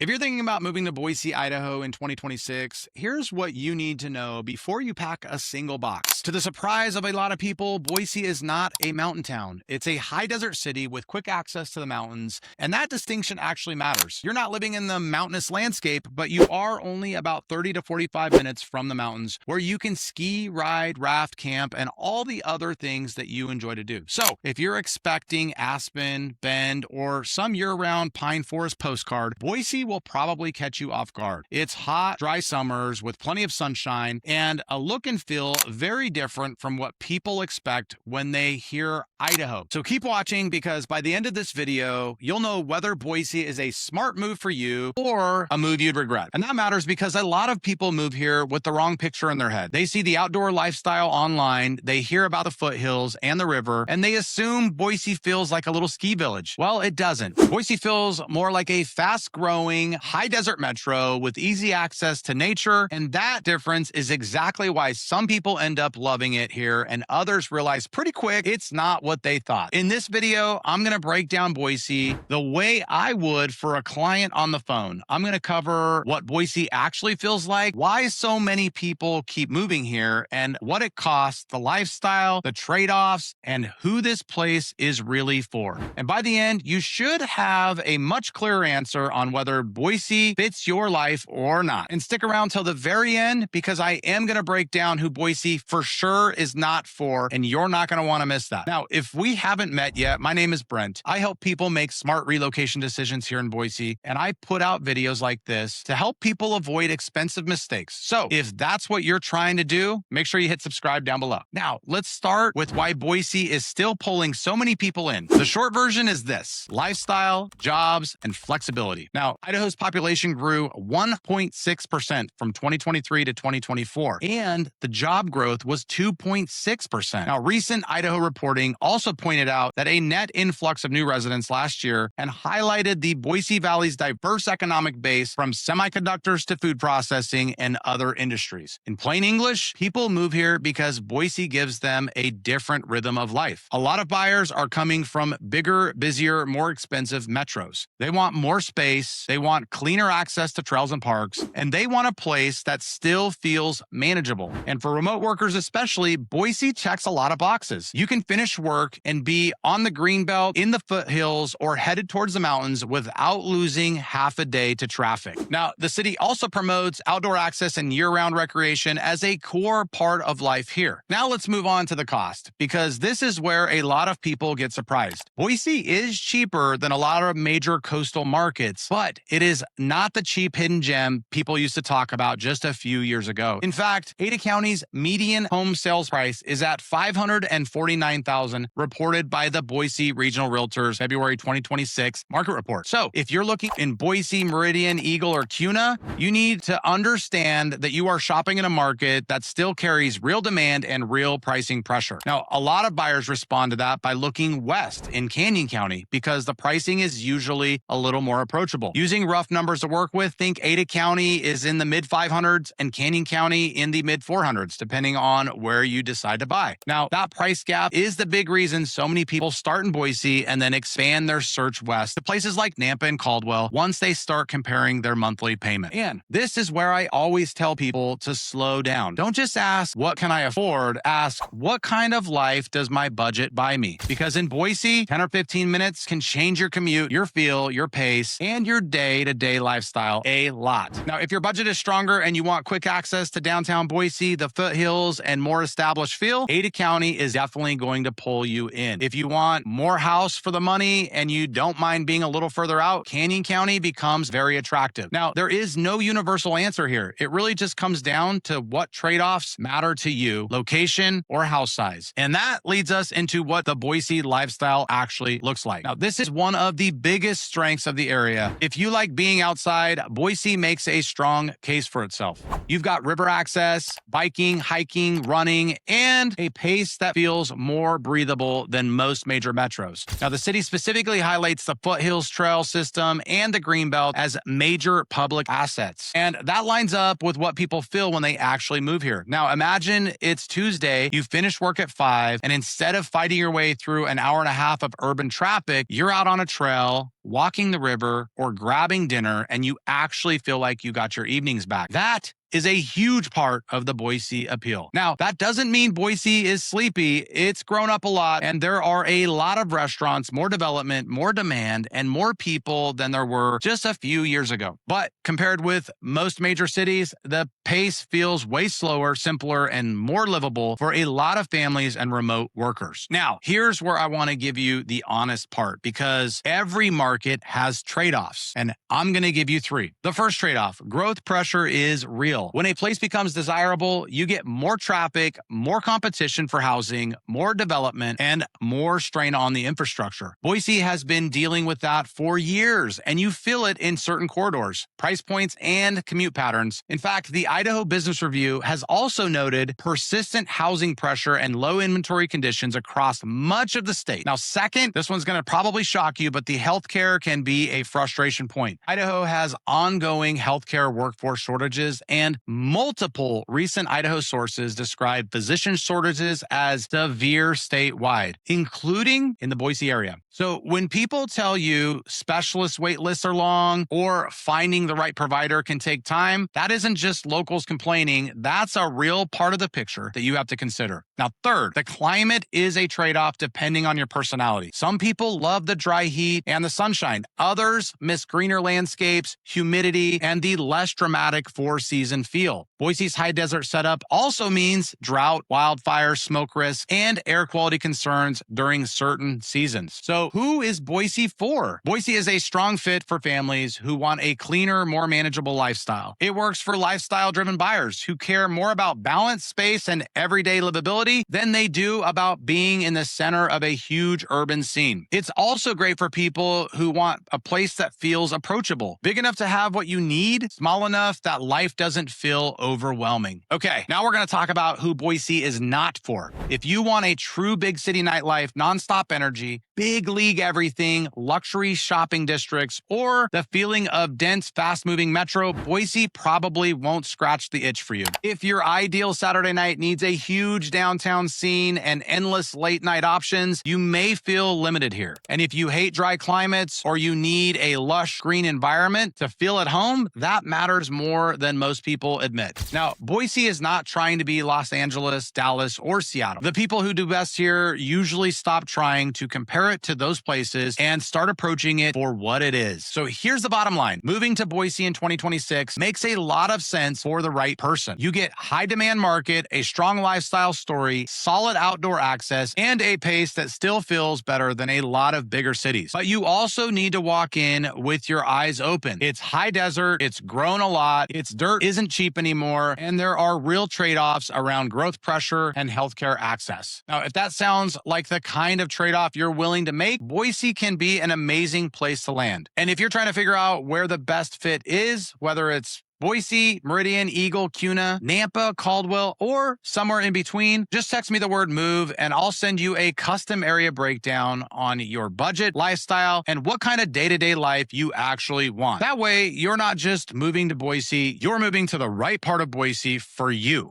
If you're thinking about moving to Boise, Idaho in 2026, here's what you need to know before you pack a single box. To the surprise of a lot of people, Boise is not a mountain town. It's a high desert city with quick access to the mountains, and that distinction actually matters. You're not living in the mountainous landscape, but you are only about 30 to 45 minutes from the mountains where you can ski, ride, raft, camp, and all the other things that you enjoy to do. So if you're expecting Aspen, Bend, or some year-round pine forest postcard, Boise will probably catch you off guard. It's hot, dry summers with plenty of sunshine and a look and feel very different from what people expect when they hear Idaho. So keep watching because by the end of this video, you'll know whether Boise is a smart move for you or a move you'd regret. And that matters because a lot of people move here with the wrong picture in their head. They see the outdoor lifestyle online, they hear about the foothills and the river, and they assume Boise feels like a little ski village. Well, it doesn't. Boise feels more like a fast-growing, high desert metro with easy access to nature, and that difference is exactly why some people end up loving it here and others realize pretty quick it's not what they thought. In this video, I'm going to break down Boise the way I would for a client on the phone. I'm going to cover what Boise actually feels like, why so many people keep moving here, and what it costs, the lifestyle, the trade-offs, and who this place is really for. And by the end, you should have a much clearer answer on whether Boise fits your life or not. And stick around till the very end because I am going to break down who Boise for sure is not for, and you're not going to want to miss that. Now, if we haven't met yet, my name is Brent. I help people make smart relocation decisions here in Boise, and I put out videos like this to help people avoid expensive mistakes. So if that's what you're trying to do, make sure you hit subscribe down below. Now, let's start with why Boise is still pulling so many people in. The short version is this: lifestyle, jobs, and flexibility. Now, Idaho's population grew 1.6% from 2023 to 2024, and the job growth was 2.6%. Now, recent Idaho reporting also pointed out that a net influx of new residents last year and highlighted the Boise Valley's diverse economic base from semiconductors to food processing and other industries. In plain English, people move here because Boise gives them a different rhythm of life. A lot of buyers are coming from bigger, busier, more expensive metros. They want more space, they want cleaner access to trails and parks, and they want a place that still feels manageable. And for remote workers especially, Boise checks a lot of boxes. You can finish work and be on the greenbelt, in the foothills, or headed towards the mountains without losing half a day to traffic. Now, the city also promotes outdoor access and year-round recreation as a core part of life here. Now let's move on to the cost, because this is where a lot of people get surprised. Boise is cheaper than a lot of major coastal markets, but it is not the cheap hidden gem people used to talk about just a few years ago. In fact, Ada County's median home sales price is at $549,000, reported by the Boise Regional Realtors February 2026 market report. So if you're looking in Boise, Meridian, Eagle, or Kuna, you need to understand that you are shopping in a market that still carries real demand and real pricing pressure. Now, a lot of buyers respond to that by looking west in Canyon County because the pricing is usually a little more approachable. Using rough numbers to work with, think Ada County is in the mid 500s and Canyon County in the mid 400s, depending on where you decide to buy. Now, that price gap is the big reason so many people start in Boise and then expand their search west to places like Nampa and Caldwell once they start comparing their monthly payment. And this is where I always tell people to slow down. Don't just ask, what can I afford? Ask, what kind of life does my budget buy me? Because in Boise, 10 or 15 minutes can change your commute, your feel, your pace, and your day-to-day lifestyle a lot. Now, if your budget is stronger and you want quick access to downtown Boise, the foothills, and more established feel, Ada County is definitely going to pull you in. If you want more house for the money and you don't mind being a little further out, Canyon County becomes very attractive. Now, there is no universal answer here. It really just comes down to what trade-offs matter to you, location or house size. And that leads us into what the Boise lifestyle actually looks like. Now, this is one of the biggest strengths of the area. If you like being outside, Boise makes a strong case for itself. You've got river access, biking, hiking, running, and a pace that feels more breathable than most major metros. Now, the city specifically highlights the Foothills Trail System and the Greenbelt as major public assets. And that lines up with what people feel when they actually move here. Now, imagine it's Tuesday, you finish work at 5, and instead of fighting your way through an hour and a half of urban traffic, you're out on a trail, walking the river, or grabbing dinner, and you actually feel like you got your evenings back. That is a huge part of the Boise appeal. Now, that doesn't mean Boise is sleepy. It's grown up a lot, and there are a lot of restaurants, more development, more demand, and more people than there were just a few years ago. But compared with most major cities, the pace feels way slower, simpler, and more livable for a lot of families and remote workers. Now, here's where I want to give you the honest part, because every market has trade-offs, and I'm going to give you three. The first trade-off, growth pressure is real. When a place becomes desirable, you get more traffic, more competition for housing, more development, and more strain on the infrastructure. Boise has been dealing with that for years, and you feel it in certain corridors, price points, and commute patterns. In fact, the Idaho Business Review has also noted persistent housing pressure and low inventory conditions across much of the state. Now, second, this one's going to probably shock you, but the healthcare can be a frustration point. Idaho has ongoing healthcare workforce shortages, and multiple recent Idaho sources describe physician shortages as severe statewide, including in the Boise area. So when people tell you specialist wait lists are long or finding the right provider can take time, that isn't just locals complaining. That's a real part of the picture that you have to consider. Now, third, the climate is a trade-off depending on your personality. Some people love the dry heat and the sunshine. Others miss greener landscapes, humidity, and the less dramatic four-season feel. Boise's high desert setup also means drought, wildfires, smoke risks, and air quality concerns during certain seasons. So who is Boise for? Boise is a strong fit for families who want a cleaner, more manageable lifestyle. It works for lifestyle-driven buyers who care more about balance, space, and everyday livability than they do about being in the center of a huge urban scene. It's also great for people who want a place that feels approachable, big enough to have what you need, small enough that life doesn't feel overwhelming. Okay, now we're going to talk about who Boise is not for. If you want a true big city nightlife, nonstop energy, big league everything, luxury shopping districts, or the feeling of dense, fast-moving metro, Boise probably won't scratch the itch for you. If your ideal Saturday night needs a huge downtown scene and endless late-night options, you may feel limited here. And if you hate dry climates or you need a lush green environment to feel at home, that matters more than most people admit. Now, Boise is not trying to be Los Angeles, Dallas, or Seattle. The people who do best here usually stop trying to compare it to those places and start approaching it for what it is. So here's the bottom line. Moving to Boise in 2026 makes a lot of sense for the right person. You get high demand market, a strong lifestyle story, solid outdoor access, and a pace that still feels better than a lot of bigger cities. But you also need to walk in with your eyes open. It's high desert, it's grown a lot, its dirt isn't cheap anymore, and there are real trade-offs around growth pressure and healthcare access. Now, if that sounds like the kind of trade-off you're willing to make, Boise can be an amazing place to land. And if you're trying to figure out where the best fit is, whether it's Boise, Meridian, Eagle, Kuna, Nampa, Caldwell, or somewhere in between, just text me the word MOVE and I'll send you a custom area breakdown on your budget, lifestyle, and what kind of day-to-day life you actually want. That way, you're not just moving to Boise, you're moving to the right part of Boise for you.